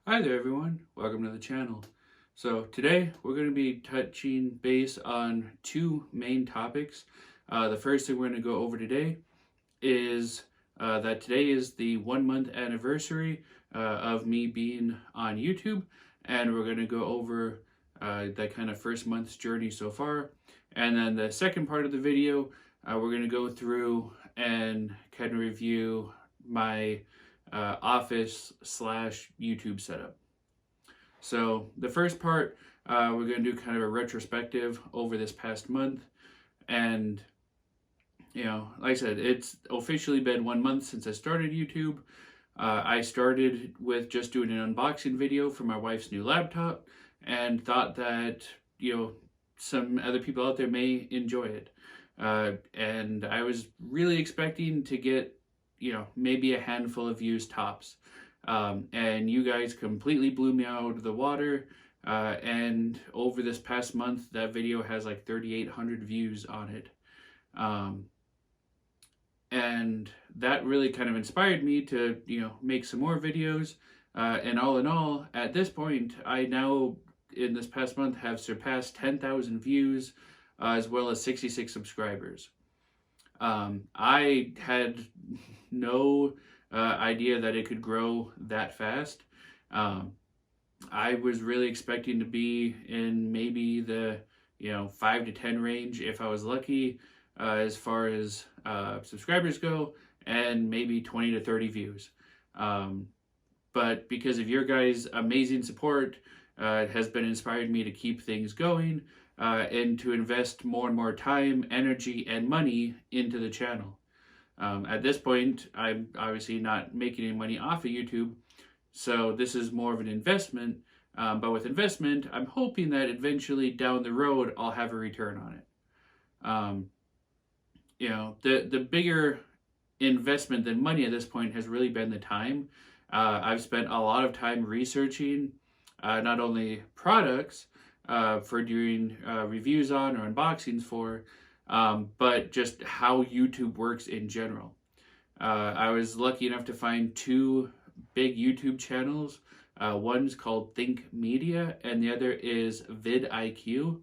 Hi there everyone, welcome to the channel. So today we're going to be touching base on two main topics. The first thing we're going to go over today is that today is the 1 month anniversary of me being on YouTube, and we're going to go over that kind of first month's journey so far. And then the second part of the video, we're going to go through and kind of review my office / YouTube setup. So the first part, we're going to do kind of a retrospective over this past month. And, like I said, it's officially been 1 month since I started YouTube. I started with just doing an unboxing video for my wife's new laptop and thought that, some other people out there may enjoy it. And I was really expecting to get maybe a handful of views tops. And you guys completely blew me out of the water. And over this past month, that video has like 3,800 views on it. And that really kind of inspired me to, make some more videos. And all in all, at this point, I now, in this past month, have surpassed 10,000 views, as well as 66 subscribers. I had no idea that it could grow that fast. I was really expecting to be in maybe the 5 to 10 range if I was lucky, as far as subscribers go, and maybe 20 to 30 views. But because of your guys' amazing support, it has been inspired me to keep things going and to invest more and more time, energy, and money into the channel. At this point, I'm obviously not making any money off of YouTube, so this is more of an investment. But with investment, I'm hoping that eventually down the road, I'll have a return on it. The bigger investment than money at this point has really been the time. I've spent a lot of time researching not only products for doing reviews on or unboxings for, but just how YouTube works in general. I was lucky enough to find two big YouTube channels. One's called Think Media, and the other is vidIQ.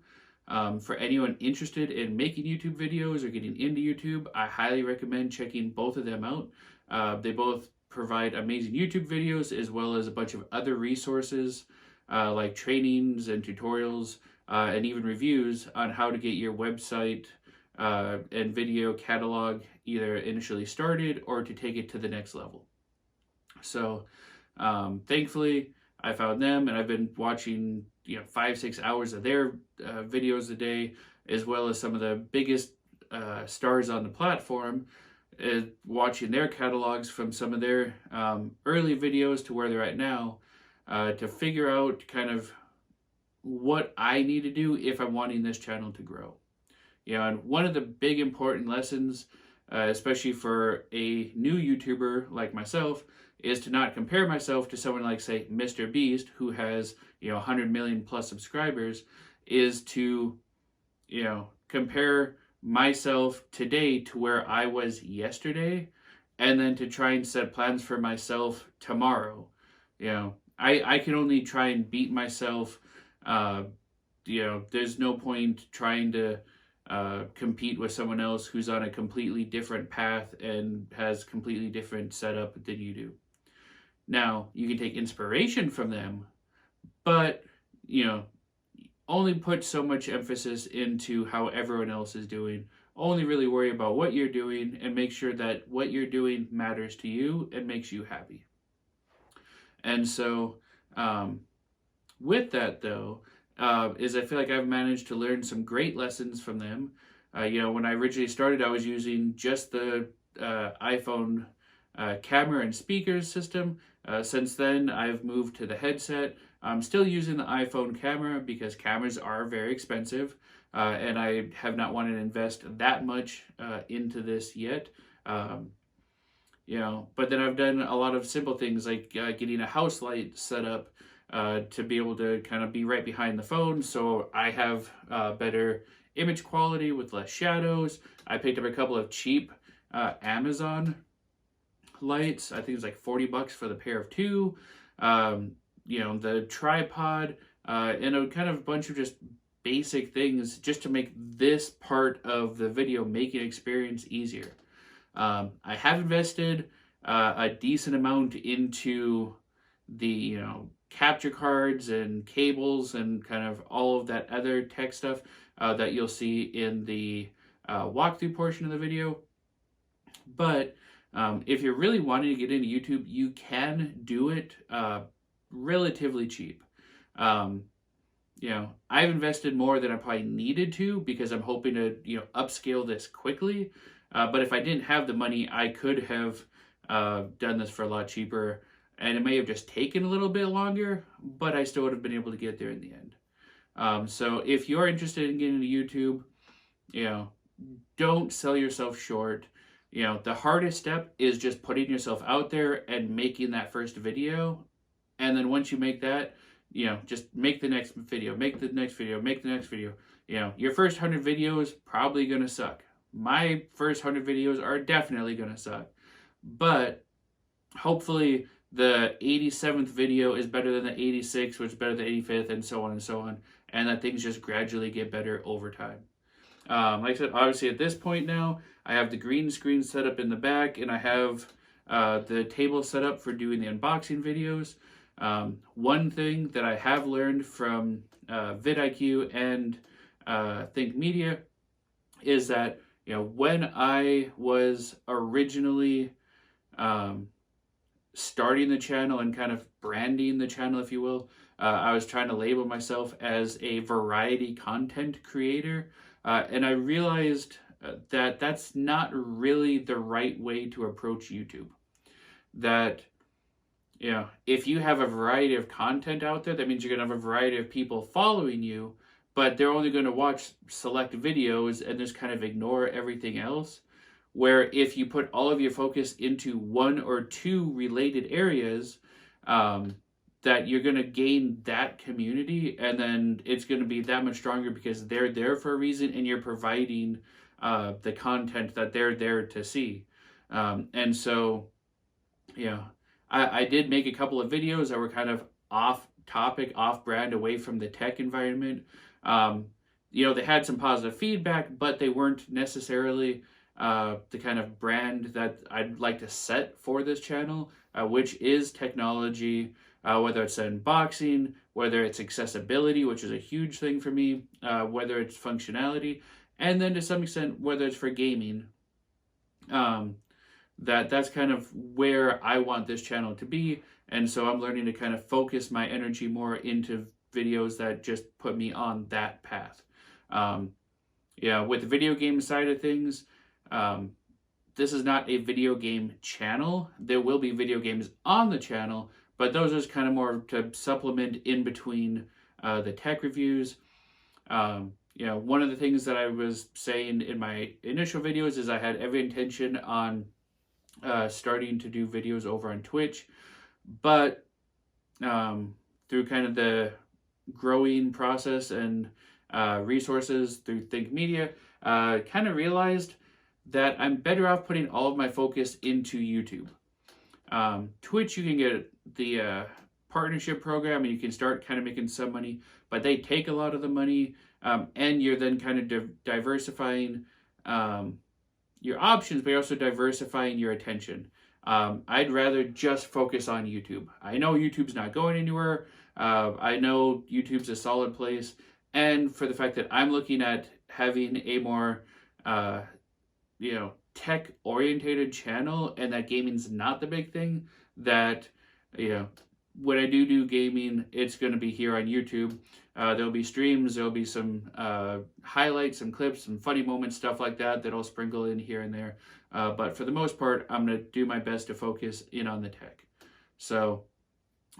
For anyone interested in making YouTube videos or getting into YouTube, I highly recommend checking both of them out. They both provide amazing YouTube videos, as well as a bunch of other resources like trainings and tutorials and even reviews on how to get your website and video catalog either initially started or to take it to the next level. So thankfully I found them, and I've been watching 5-6 hours of their videos a day, as well as some of the biggest stars on the platform, watching their catalogs from some of their early videos to where they're at now, to figure out kind of what I need to do if I'm wanting this channel to grow. And one of the big important lessons, especially for a new YouTuber like myself, is to not compare myself to someone like, say, Mr. Beast, who has 100 million plus subscribers, is to compare myself today to where I was yesterday, and then to try and set plans for myself tomorrow. I can only try and beat myself. There's no point trying to compete with someone else who's on a completely different path and has completely different setup than you do. Now, you can take inspiration from them, but only put so much emphasis into how everyone else is doing. Only really worry about what you're doing, and make sure that what you're doing matters to you and makes you happy. And so with that, though, is I feel like I've managed to learn some great lessons from them. When I originally started, I was using just the iPhone camera and speakers system. Since then, I've moved to the headset. I'm still using the iPhone camera because cameras are very expensive, and I have not wanted to invest that much into this yet. But then I've done a lot of simple things like getting a house light set up to be able to kind of be right behind the phone, so I have better image quality with less shadows. I picked up a couple of cheap Amazon lights. I think it's like $40 for the pair of two. the tripod, and a kind of bunch of just basic things just to make this part of the video making experience easier. I have invested a decent amount into the capture cards and cables and kind of all of that other tech stuff that you'll see in the walkthrough portion of the video. But if you're really wanting to get into YouTube, you can do it relatively cheap. I've invested more than I probably needed to because I'm hoping to upscale this quickly. But if I didn't have the money, I could have done this for a lot cheaper, and it may have just taken a little bit longer, but I still would have been able to get there in the end. So if you're interested in getting into YouTube, don't sell yourself short. The hardest step is just putting yourself out there and making that first video. And then once you make that, just make the next video, make the next video, make the next video. Your first 100 videos probably going to suck. My first 100 videos are definitely going to suck. But hopefully the 87th video is better than the 86th, which is better than the 85th, and so on and so on. And that things just gradually get better over time. Like I said, obviously at this point now, I have the green screen set up in the back, and I have the table set up for doing the unboxing videos. One thing that I have learned from vidIQ and Think Media is that when I was originally starting the channel and kind of branding the channel, if you will, I was trying to label myself as a variety content creator, and I realized that that's not really the right way to approach YouTube. That if you have a variety of content out there, that means you're going to have a variety of people following you, but they're only going to watch select videos and just kind of ignore everything else. Where if you put all of your focus into one or two related areas, that you're going to gain that community, and then it's going to be that much stronger because they're there for a reason and you're providing the content that they're there to see. And so, I did make a couple of videos that were kind of off topic, off brand, away from the tech environment. They had some positive feedback, but they weren't necessarily the kind of brand that I'd like to set for this channel, which is technology, whether it's unboxing, whether it's accessibility, which is a huge thing for me, whether it's functionality, and then to some extent, whether it's for gaming. That's kind of where I want this channel to be. And so I'm learning to kind of focus my energy more into videos that just put me on that path. With the video game side of things, this is not a video game channel. There will be video games on the channel, but those are kind of more to supplement in between the tech reviews. One of the things that I was saying in my initial videos is I had every intention on starting to do videos over on Twitch, but through kind of the growing process and resources through Think Media, kind of realized that I'm better off putting all of my focus into YouTube. Twitch, you can get the partnership program and you can start kind of making some money, but they take a lot of the money, and you're then kind of diversifying your options, but you're also diversifying your attention. I'd rather just focus on YouTube. I know YouTube's not going anywhere. I know YouTube's a solid place. And for the fact that I'm looking at having a more, tech-orientated channel, and that gaming's not the big thing, that, when I do gaming, it's going to be here on YouTube. There'll be streams, there'll be some highlights, some clips, some funny moments, stuff like that I'll sprinkle in here and there. But for the most part, I'm going to do my best to focus in on the tech. So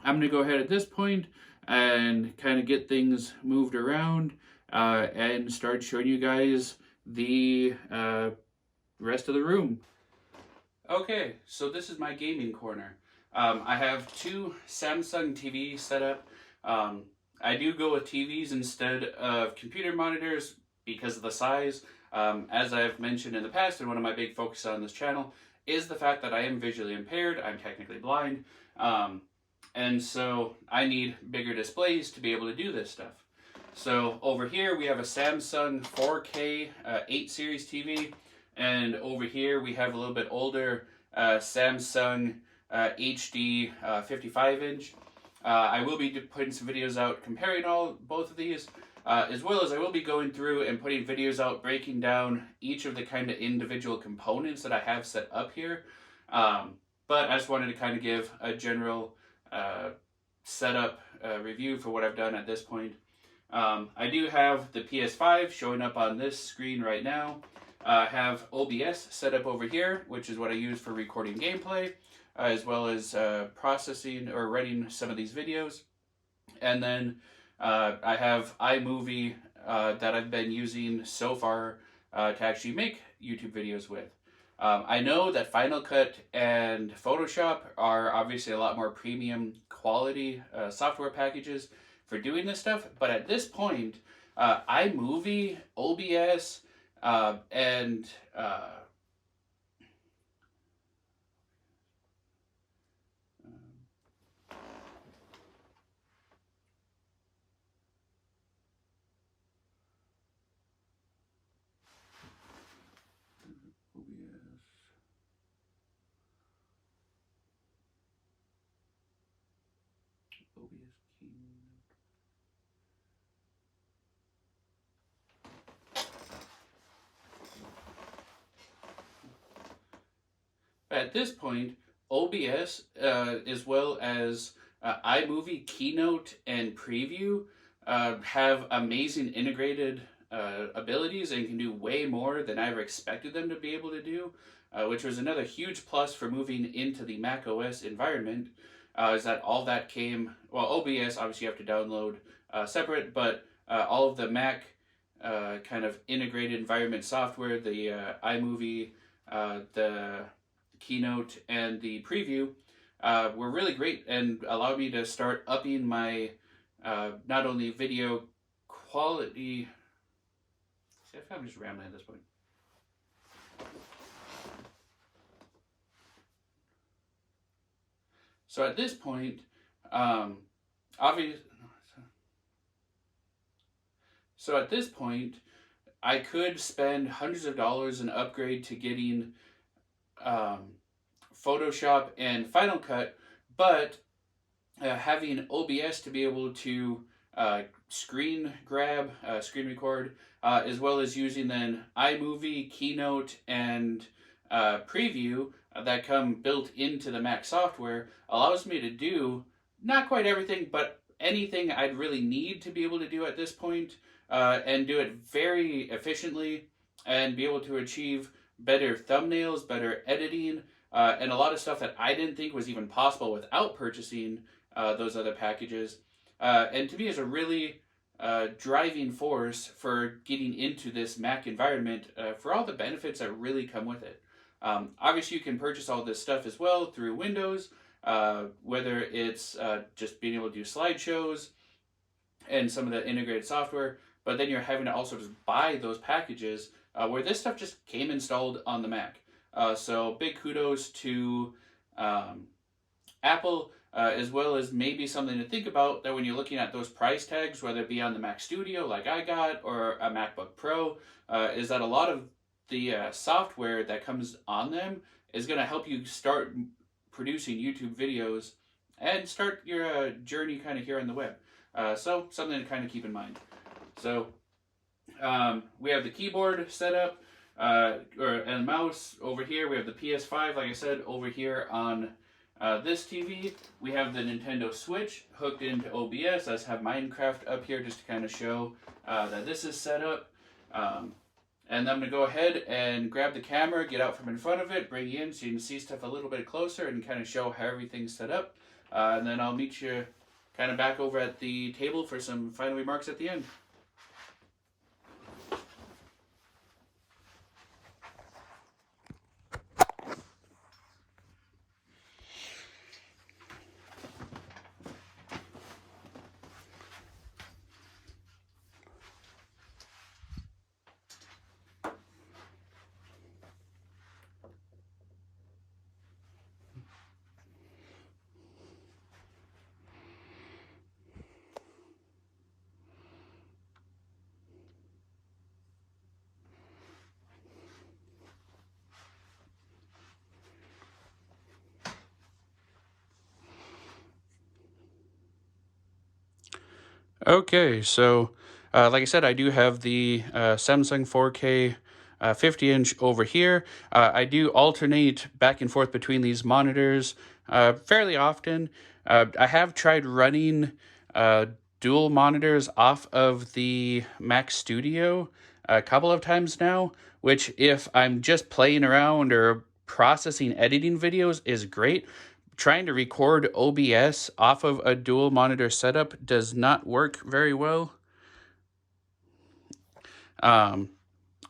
I'm going to go ahead at this point and kind of get things moved around and start showing you guys the rest of the room. Okay, so this is my gaming corner. I have two Samsung TVs set up. I do go with TVs instead of computer monitors because of the size. As I've mentioned in the past, and one of my big focuses on this channel is the fact that I am visually impaired. I'm technically blind. And so I need bigger displays to be able to do this stuff. So over here we have a Samsung 4K 8 series TV, and over here we have a little bit older Samsung HD 55-inch. I will be putting some videos out comparing both of these, as well as I will be going through and putting videos out breaking down each of the kind of individual components that I have set up here. But I just wanted to kind of give a general setup review for what I've done at this point. I do have the PS5 showing up on this screen right now. I have OBS set up over here, which is what I use for recording gameplay, as well as processing or writing some of these videos. And then I have iMovie that I've been using so far to actually make YouTube videos with. I know that Final Cut and Photoshop are obviously a lot more premium quality software packages for doing this stuff, but at this point, iMovie, OBS, and at this point, OBS, as well as iMovie, Keynote, and Preview have amazing integrated abilities and can do way more than I ever expected them to be able to do, which was another huge plus for moving into the Mac OS environment, is that all that came, well, OBS, obviously you have to download separate, but all of the Mac kind of integrated environment software, the iMovie, the Keynote, and the Preview were really great and allowed me to start upping my not only video quality. See, I feel I'm just rambling at this point. So at this point, so at this point, I could spend hundreds of dollars and upgrade to getting Photoshop and Final Cut, but having OBS to be able to screen grab, screen record, as well as using then iMovie, Keynote, and Preview that come built into the Mac software allows me to do not quite everything, but anything I'd really need to be able to do at this point, and do it very efficiently and be able to achieve better thumbnails, better editing, and a lot of stuff that I didn't think was even possible without purchasing those other packages. And to me is a really driving force for getting into this Mac environment for all the benefits that really come with it. Obviously, you can purchase all this stuff as well through Windows, whether it's just being able to do slideshows and some of the integrated software, but then you're having to also just buy those packages where this stuff just came installed on the Mac. So big kudos to Apple, as well as maybe something to think about that when you're looking at those price tags, whether it be on the Mac Studio like I got or a MacBook Pro, is that a lot of the software that comes on them is going to help you start producing YouTube videos and start your journey kind of here on the web. So something to kind of keep in mind. So we have the keyboard set up and mouse over here. We have the PS5, like I said, over here on this TV. We have the Nintendo Switch hooked into OBS. I just have Minecraft up here just to kind of show that this is set up. And I'm going to go ahead and grab the camera, get out from in front of it, bring you in so you can see stuff a little bit closer and kind of show how everything's set up. And then I'll meet you kind of back over at the table for some final remarks at the end. Okay, so like I said, I do have the Samsung 4K 50-inch over here. I do alternate back and forth between these monitors fairly often. I have tried running dual monitors off of the Mac Studio a couple of times now, which if I'm just playing around or processing editing videos is great. Trying to record OBS off of a dual monitor setup does not work very well. Um,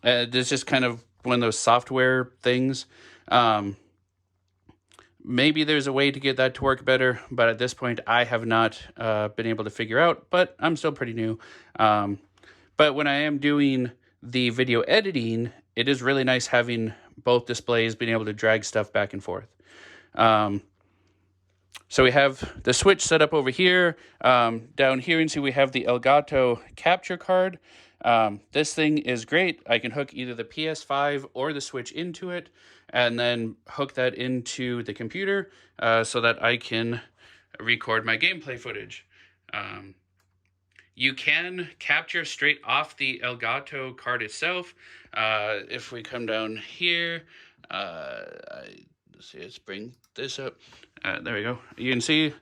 it's just kind of one of those software things. Um, Maybe there's a way to get that to work better, but at this point I have not been able to figure out, but I'm still pretty new. But when I am doing the video editing, it is really nice having both displays, being able to drag stuff back and forth. So we have the switch set up over here. Down here, you can see we have the Elgato capture card. This thing is great. I can hook either the PS5 or the Switch into it, and then hook that into the computer so that I can record my gameplay footage. You can capture straight off the Elgato card itself. If we come down here, let's bring this up. There we go. You can see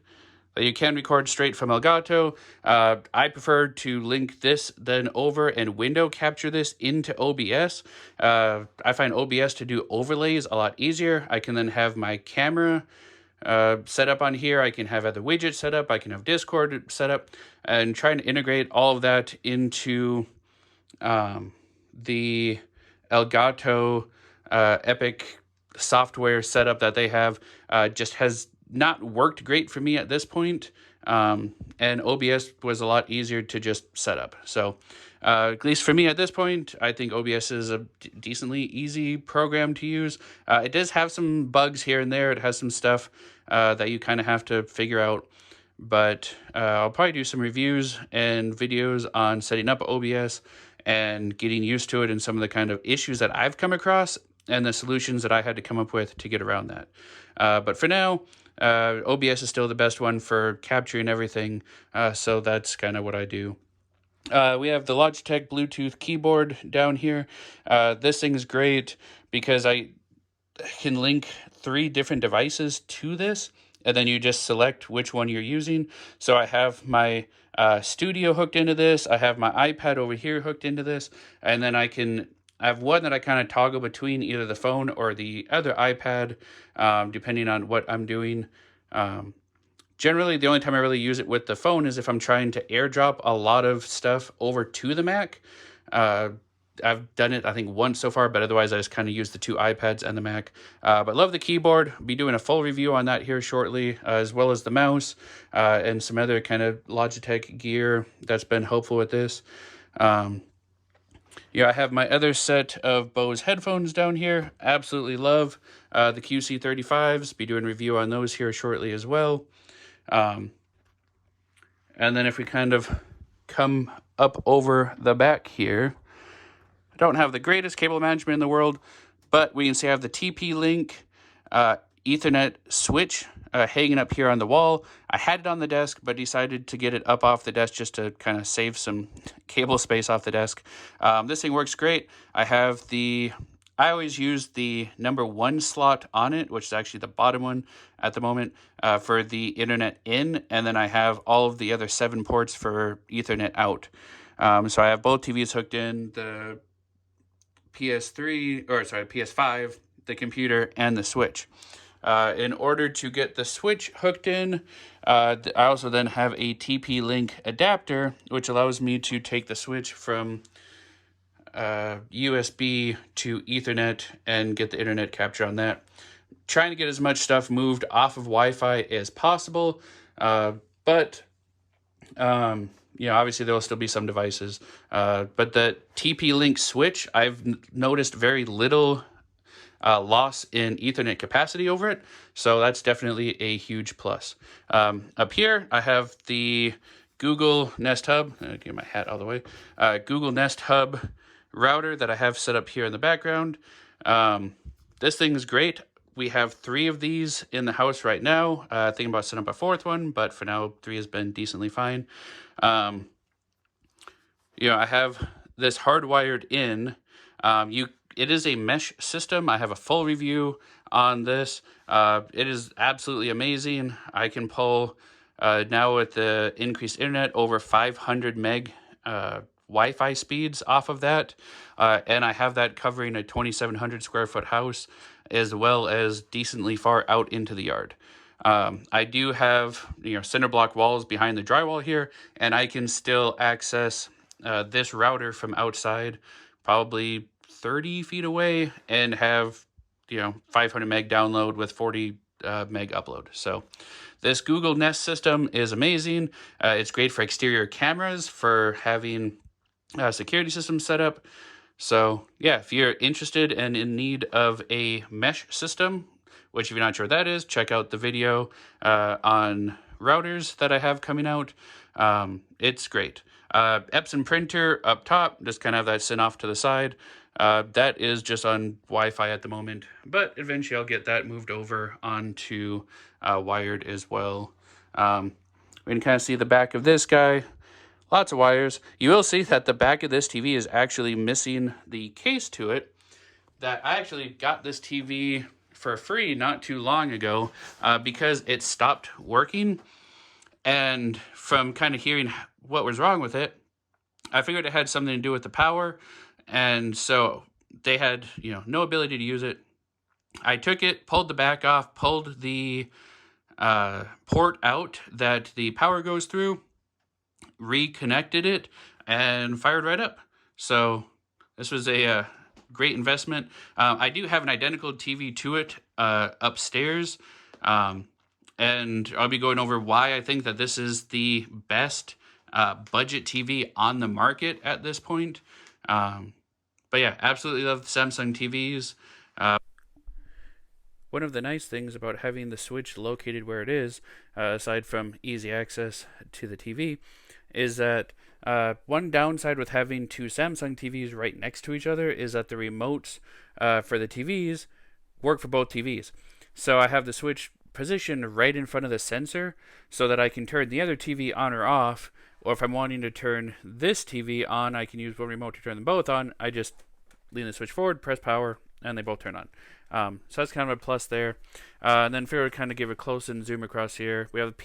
that you can record straight from Elgato. I prefer to link this then over and window capture this into OBS. I find OBS to do overlays a lot easier. I can then have my camera set up on here. I can have other widgets set up. I can have Discord set up, and trying to integrate all of that into the Elgato Epic software setup that they have just has not worked great for me at this point. And OBS was a lot easier to just set up. So at least for me at this point, I think OBS is a decently easy program to use. It does have some bugs here and there. It has some stuff that you kind of have to figure out. But I'll probably do some reviews and videos on setting up OBS and getting used to it and some of the kind of issues that I've come across and the solutions that I had to come up with to get around that. But for now, OBS is still the best one for capturing everything, so that's kind of what I do. We have the Logitech Bluetooth keyboard down here. This thing is great because I can link 3 different devices to this, and then you just select which one you're using. So I have my studio hooked into this. I have my iPad over here hooked into this, and then I have one that I kind of toggle between either the phone or the other iPad, depending on what I'm doing. Generally, the only time I really use it with the phone is if I'm trying to airdrop a lot of stuff over to the Mac. I've done it, I think, once so far, but otherwise I just kind of use the 2 iPads and the Mac. But love the keyboard. Be doing a full review on that here shortly, as well as the mouse and some other kind of Logitech gear that's been helpful with this. Yeah, I have my other set of Bose headphones down here. Absolutely love the QC35s. Be doing a review on those here shortly as well. And then if we kind of come up over the back here, I don't have the greatest cable management in the world, but we can see I have the TP-Link Ethernet switch hanging up here on the wall. I had it on the desk, but decided to get it up off the desk just to kind of save some cable space off the desk. This thing works great. I always use the number 1 slot on it, which is actually the bottom one at the moment, for the Internet in, and then I have all of the other 7 ports for Ethernet out. So I have both TVs hooked in, the PS5, the computer, and the Switch. In order to get the Switch hooked in, I also then have a TP-Link adapter, which allows me to take the Switch from USB to Ethernet and get the internet capture on that. Trying to get as much stuff moved off of Wi-Fi as possible, but obviously there will still be some devices. But the TP-Link switch, I've noticed very little loss in Ethernet capacity over it, so that's definitely a huge plus. Up here, I have the Google Nest Hub. Get my hat all the way. Google Nest Hub router that I have set up here in the background. This thing is great. We have 3 of these in the house right now. Thinking about setting up a 4th one, but for now, 3 has been decently fine. I have this hardwired in. It is a mesh system. I have a full review on this. It is absolutely amazing. I can pull now with the increased internet over 500 meg Wi-Fi speeds off of that, and I have that covering a 2,700 square foot house, as well as decently far out into the yard. I do have cinder block walls behind the drywall here, and I can still access this router from outside, probably 30 feet away, and have 500 meg download with 40 meg upload. So this Google Nest system is amazing. It's great for exterior cameras, for having security systems set up. So yeah, if you're interested and in need of a mesh system, which if you're not sure what that is, check out the video on routers that I have coming out. It's great. Epson printer up top, just kind of have that sent off to the side. That is just on Wi-Fi at the moment, but eventually I'll get that moved over onto wired as well. We can kind of see the back of this guy. Lots of wires. You will see that the back of this TV is actually missing the case to it. That I actually got this TV for free not too long ago because it stopped working. And from kind of hearing what was wrong with it, I figured it had something to do with the power. And so they had, no ability to use it. I took it, pulled the back off, pulled the port out that the power goes through, reconnected it, and fired right up. So this was a great investment. I do have an identical TV to it upstairs, and I'll be going over why I think that this is the best budget TV on the market at this point. But yeah, absolutely love the Samsung TVs. One of the nice things about having the switch located where it is, aside from easy access to the TV, is that one downside with having two Samsung TVs right next to each other is that the remotes for the TVs work for both TVs. So I have the switch positioned right in front of the sensor so that I can turn the other TV on or off, or if I'm wanting to turn this TV on, I can use one remote to turn them both on. I just lean the switch forward, press power, and they both turn on. So that's kind of a plus there. And then if we were to kind of give a close and zoom across here, we have the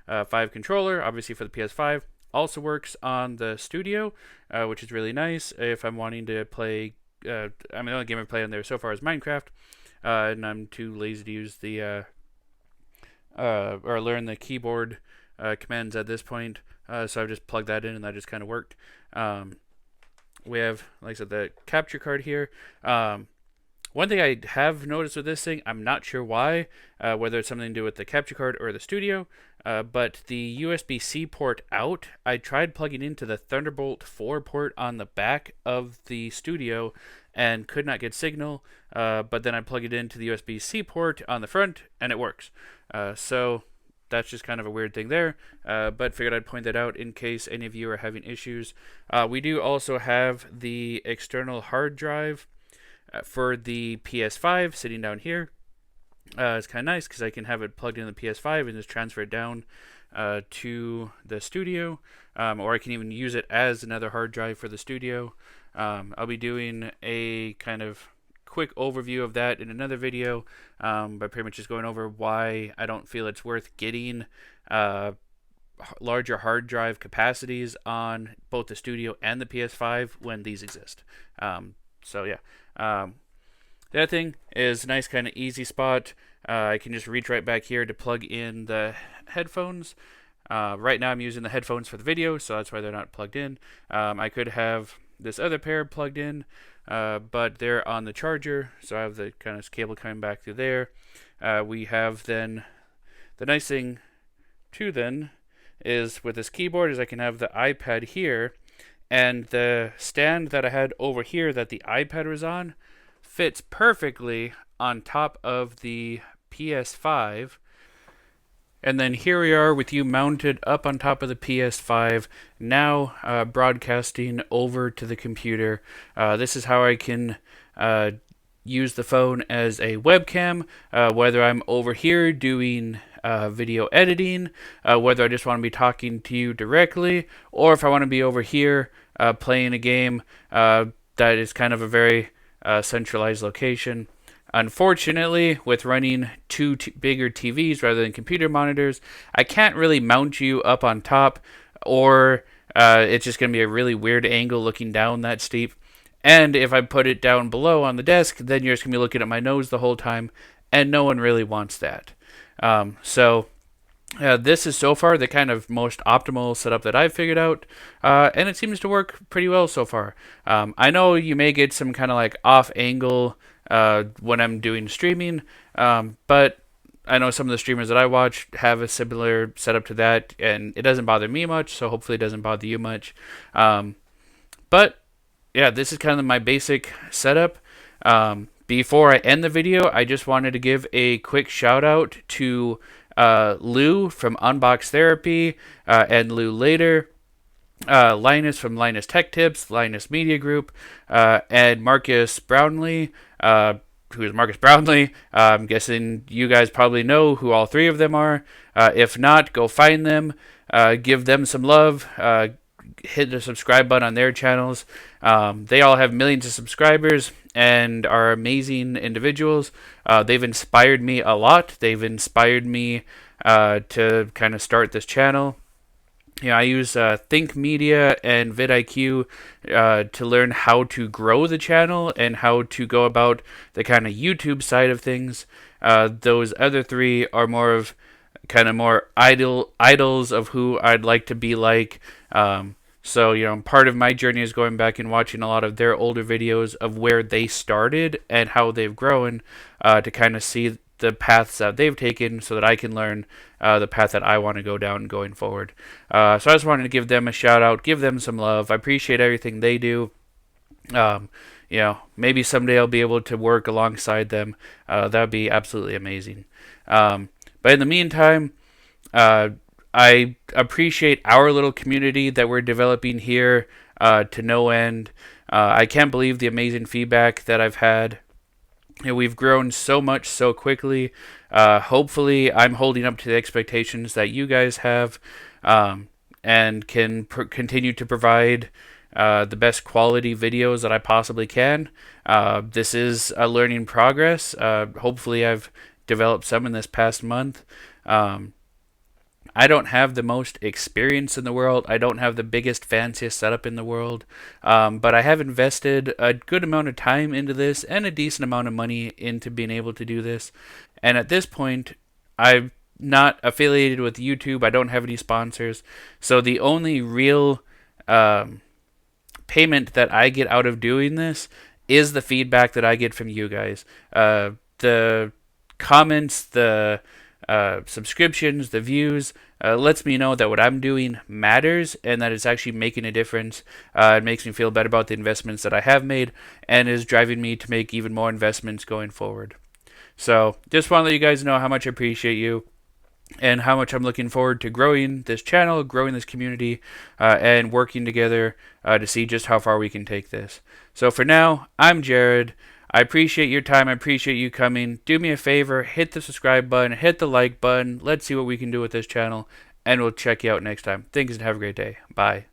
PS5 controller, obviously for the PS5. Also works on the Studio, which is really nice if I'm wanting to play. The only game I've played on there so far is Minecraft, and I'm too lazy to use the or learn the keyboard commands at this point. So I've just plugged that in, and that just kind of worked. We have, like I said, the capture card here. One thing I have noticed with this thing, I'm not sure why, whether it's something to do with the capture card or the Studio, but the USB-C port out, I tried plugging into the Thunderbolt 4 port on the back of the Studio and could not get signal, but then I plug it into the USB-C port on the front and it works. So that's just kind of a weird thing there, but figured I'd point that out in case any of you are having issues. We do also have the external hard drive for the PS5 sitting down here. It's kind of nice because I can have it plugged in the PS5 and just transfer it down to the Studio, or I can even use it as another hard drive for the Studio. I'll be doing a kind of quick overview of that in another video, by pretty much just going over why I don't feel it's worth getting larger hard drive capacities on both the Studio and the PS5 when these exist. So yeah. The other thing is a nice kind of easy spot. I can just reach right back here to plug in the headphones. Right now I'm using the headphones for the video, so that's why they're not plugged in. I could have this other pair plugged in, but they're on the charger, so I have the kind of cable coming back through there. We have then, the nice thing too then is with this keyboard is I can have the iPad here, and the stand that I had over here that the iPad was on fits perfectly on top of the PS5. And then here we are with you mounted up on top of the PS5, now broadcasting over to the computer. This is how I can use the phone as a webcam, whether I'm over here doing video editing, whether I just want to be talking to you directly, or if I want to be over here playing a game that is kind of a very centralized location. Unfortunately, with running two bigger TVs rather than computer monitors, I can't really mount you up on top, or it's just going to be a really weird angle looking down that steep. And if I put it down below on the desk, then you're just going to be looking at my nose the whole time, and no one really wants that. So this is so far the kind of most optimal setup that I've figured out, and it seems to work pretty well so far. I know you may get some kind of like off angle when I'm doing streaming, but I know some of the streamers that I watch have a similar setup to that, and it doesn't bother me much, so hopefully it doesn't bother you much. But yeah, this is kind of my basic setup. Before I end the video, I just wanted to give a quick shout out to Lou from Unbox Therapy and Lou Later, Linus from Linus Tech Tips, Linus Media Group, and Marcus Brownlee, who is Marcus Brownlee. I'm guessing you guys probably know who all three of them are. If not, go find them, give them some love, hit the subscribe button on their channels. They all have millions of subscribers and are amazing individuals. They've inspired me a lot. They've inspired me to kind of start this channel. I use Think Media and vidIQ to learn how to grow the channel and how to go about the kind of YouTube side of things. Those other three are more of kind of more idols of who I'd like to be like. So, part of my journey is going back and watching a lot of their older videos of where they started and how they've grown to kind of see the paths that they've taken so that I can learn the path that I want to go down going forward. So I just wanted to give them a shout out, give them some love. I appreciate everything they do. Maybe someday I'll be able to work alongside them. That would be absolutely amazing. But in the meantime, I appreciate our little community that we're developing here to no end. I can't believe the amazing feedback that I've had. We've grown so much so quickly. Hopefully, I'm holding up to the expectations that you guys have, and can continue to provide the best quality videos that I possibly can. This is a learning progress. Hopefully, I've developed some in this past month. I don't have the most experience in the world. I don't have the biggest, fanciest setup in the world. But I have invested a good amount of time into this and a decent amount of money into being able to do this. And at this point, I'm not affiliated with YouTube. I don't have any sponsors. So the only real payment that I get out of doing this is the feedback that I get from you guys. The comments, the subscriptions, the views, lets me know that what I'm doing matters and that it's actually making a difference. It makes me feel better about the investments that I have made and is driving me to make even more investments going forward. So just want to let you guys know how much I appreciate you and how much I'm looking forward to growing this channel, growing this community, and working together to see just how far we can take this. So for now, I'm Jared. I appreciate your time. I appreciate you coming. Do me a favor, hit the subscribe button, hit the like button. Let's see what we can do with this channel, and we'll check you out next time. Thanks and have a great day. Bye.